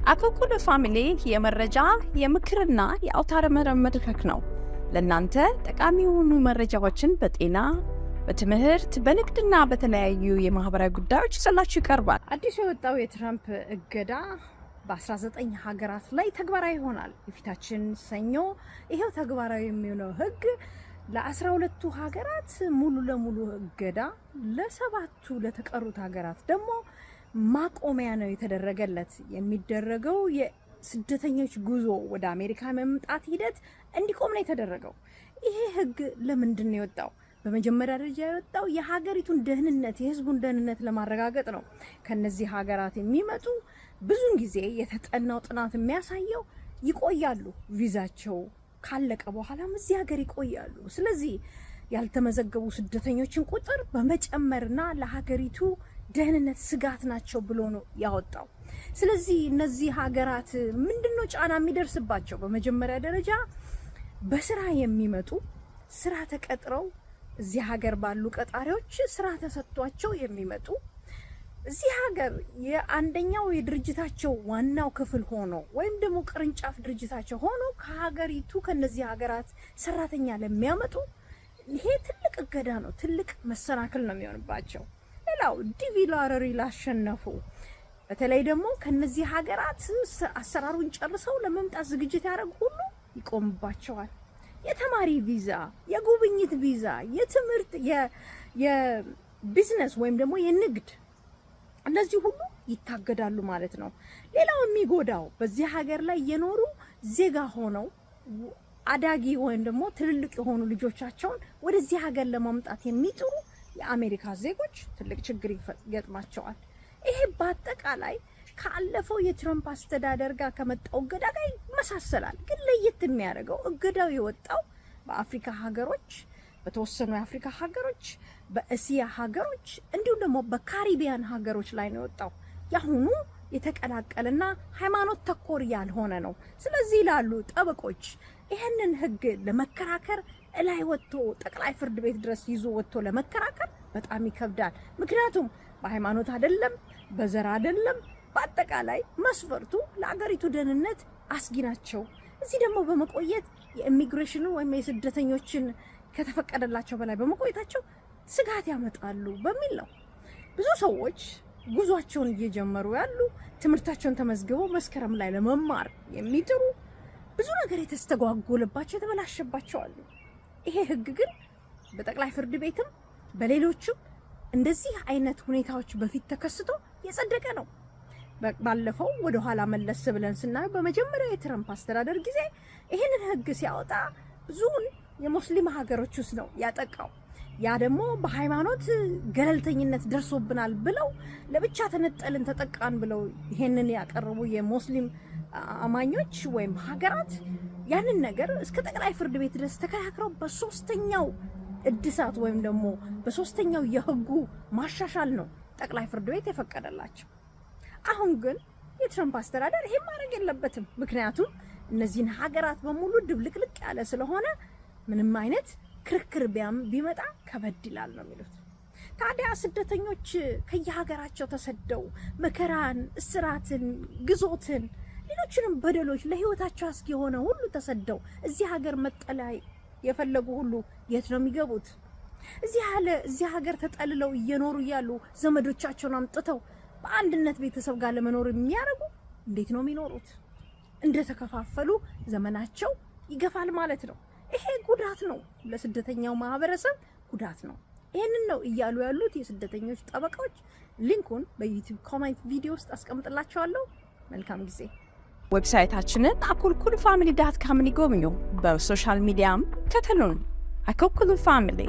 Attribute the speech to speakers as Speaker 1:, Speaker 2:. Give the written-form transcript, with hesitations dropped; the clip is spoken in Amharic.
Speaker 1: አኮኩሉ ፋሚሊ የመረጃ የምክርና የአውታረ መረብ መድረክ ነው። ለእናንተ ጠቃሚ የሆኑ መረጃዎችን በጤና፣ በትምህርት፣ በንግድና በተለያዩ የማህበራዊ ጉዳዮች ይዘላችሁ ይቀርባል።
Speaker 2: አዲስ የወጣው የትራምፕ እገዳ በ19 ሀገራት ላይ ተግባራዊ ይሆናል። የፊታችን ሰኞ ይሄው ተግባራዊ የሚሆነው ህግ ለ12ቱ ሀገራት ሙሉ ለሙሉ እገዳ፣ ለሰባቱ ለተቀሩት ሀገራት ደግሞ ማቆሚያ ነው የተደረገለት። የሚደረገው የስደተኞች ጉዞ ወደ አሜሪካ መምጣት ሂደት እንዲቆም ነው የተደረገው። ይሄ ህግ ለምንድን ነው የወጣው? በመጀመሪያ ደረጃ የወጣው የሀገሪቱን ደህንነት፣ የህዝቡን ደህንነት ለማረጋገጥ ነው። ከነዚህ ሀገራት የሚመጡ ብዙን ጊዜ የተጠናው ጥናት የሚያሳየው ይቆያሉ፣ ቪዛቸው ካለቀ በኋላም እዚህ ሀገር ይቆያሉ። ስለዚህ ያልተመዘገቡ ስደተኞችን ቁጥር በመጨመርና ለሀገሪቱ ደህንነት ስጋት ናቸው ብሎ ነው ያወጣው። ስለዚህ እነዚህ ሀገራት ምንድነው ጫና የሚደርስባቸው? በመጀመሪያ ደረጃ በስራ የሚመጡ ስራ ተቀጥረው እዚህ ሀገር ባሉ ቀጣሪዎች ስራ ተሰጥቷቸው የሚመጡ እዚህ ሀገር የአንደኛው የድርጅታቸው ዋናው ክፍል ሆኖ ወይም ደግሞ ቅርንጫፍ ድርጅታቸው ሆኖ ከሀገሪቱ ከነዚህ ሀገራት ሰራተኛ ለሚያመጡ ይሄ ትልቅ እገዳ ነው፣ ትልቅ መሰናክል ነው የሚሆንባቸው። ሌላው ዲቪ ሎተሪ ላሸነፉ በተለይ ደግሞ ከነዚህ ሀገራት አሰራሩን ጨርሰው ለመምጣት ዝግጅት ያደረጉ ሁሉ ይቆምባቸዋል። የተማሪ ቪዛ፣ የጉብኝት ቪዛ፣ የትምህርት፣ የቢዝነስ ወይም ደግሞ የንግድ እነዚህ ሁሉ ይታገዳሉ ማለት ነው። ሌላው የሚጎዳው በዚህ ሀገር ላይ የኖሩ ዜጋ ሆነው አዳጊ ወይም ደግሞ ትልልቅ የሆኑ ልጆቻቸውን ወደዚህ ሀገር ለማምጣት የሚጥሩ የአሜሪካ ዜጎች ትልቅ ችግር ይገጥማቸዋል። ይሄ በአጠቃላይ ካለፈው የትራምፕ አስተዳደር ጋር ከመጣው እገዳ ጋር ይመሳሰላል። ግን ለየት የሚያደርገው እገዳው የወጣው በአፍሪካ ሀገሮች፣ በተወሰኑ የአፍሪካ ሀገሮች፣ በእስያ ሀገሮች እንዲሁም ደግሞ በካሪቢያን ሀገሮች ላይ ነው የወጣው። ያሁኑ የተቀላቀለና ሃይማኖት ተኮር ያልሆነ ነው። ስለዚህ ላሉ ጠበቆች ይህንን ህግ ለመከራከር እላይ ወጥቶ ጠቅላይ ፍርድ ቤት ድረስ ይዞ ወጥቶ ለመከራከር በጣም ይከብዳል። ምክንያቱም በሃይማኖት አይደለም፣ በዘር አይደለም፣ በአጠቃላይ መስፈርቱ ለአገሪቱ ደህንነት አስጊ ናቸው። እዚህ ደግሞ በመቆየት የኢሚግሬሽን ወይም የስደተኞችን ከተፈቀደላቸው በላይ በመቆየታቸው ስጋት ያመጣሉ በሚል ነው። ብዙ ሰዎች ጉዟቸውን እየጀመሩ ያሉ፣ ትምህርታቸውን ተመዝግበው መስከረም ላይ ለመማር የሚጥሩ ብዙ ነገር የተስተጓጎለባቸው የተበላሸባቸው አሉ። ይሄ ህግ ግን በጠቅላይ ፍርድ ቤትም በሌሎችም እንደዚህ አይነት ሁኔታዎች በፊት ተከስቶ የጸደቀ ነው። ባለፈው ወደ ኋላ መለስ ብለን ስናየው በመጀመሪያው የትራምፕ አስተዳደር ጊዜ ይሄንን ህግ ሲያወጣ ብዙውን የሙስሊም ሀገሮች ውስጥ ነው ያጠቃው። ያ ደግሞ በሃይማኖት ገለልተኝነት ደርሶብናል ብለው ለብቻ ተነጠልን ተጠቃን ብለው ይሄንን ያቀረቡ የሙስሊም አማኞች ወይም ሀገራት ያንን ነገር እስከ ጠቅላይ ፍርድ ቤት ድረስ ተከራክረው በሶስተኛው እድሳት ወይም ደግሞ በሶስተኛው የህጉ ማሻሻል ነው ጠቅላይ ፍርድ ቤት የፈቀደላቸው። አሁን ግን የትራምፕ አስተዳደር ይሄ ማድረግ የለበትም። ምክንያቱም እነዚህን ሀገራት በሙሉ ድብልቅልቅ ያለ ስለሆነ ምንም አይነት ክርክር ቢመጣ ከበድ ይላል ነው የሚሉት። ታዲያ ስደተኞች ከየሀገራቸው ተሰደው መከራን፣ እስራትን፣ ግዞትን፣ ሌሎችንም በደሎች ለህይወታቸው አስጊ የሆነ ሁሉ ተሰደው እዚህ ሀገር መጠለያ የፈለጉ ሁሉ የት ነው የሚገቡት? እዚህ ሀገር ተጠልለው እየኖሩ እያሉ ዘመዶቻቸውን አምጥተው በአንድነት ቤተሰብ ጋር ለመኖር የሚያደርጉ እንዴት ነው የሚኖሩት? እንደተከፋፈሉ ዘመናቸው ይገፋል ማለት ነው። ይሄ ጉዳት ነው፣ ለስደተኛው ማህበረሰብ ጉዳት ነው። ይሄንን ነው እያሉ ያሉት የስደተኞች ጠበቃዎች። ሊንኩን በዩቲዩብ ኮሜንት ቪዲዮ ውስጥ አስቀምጥላችኋለሁ። መልካም ጊዜ።
Speaker 1: ዌብሳይታችንን akulkulufamily.com ይጎብኙ። በሶሻል ሚዲያም ተከተሉን። አኮኩሉ ፋሚሊ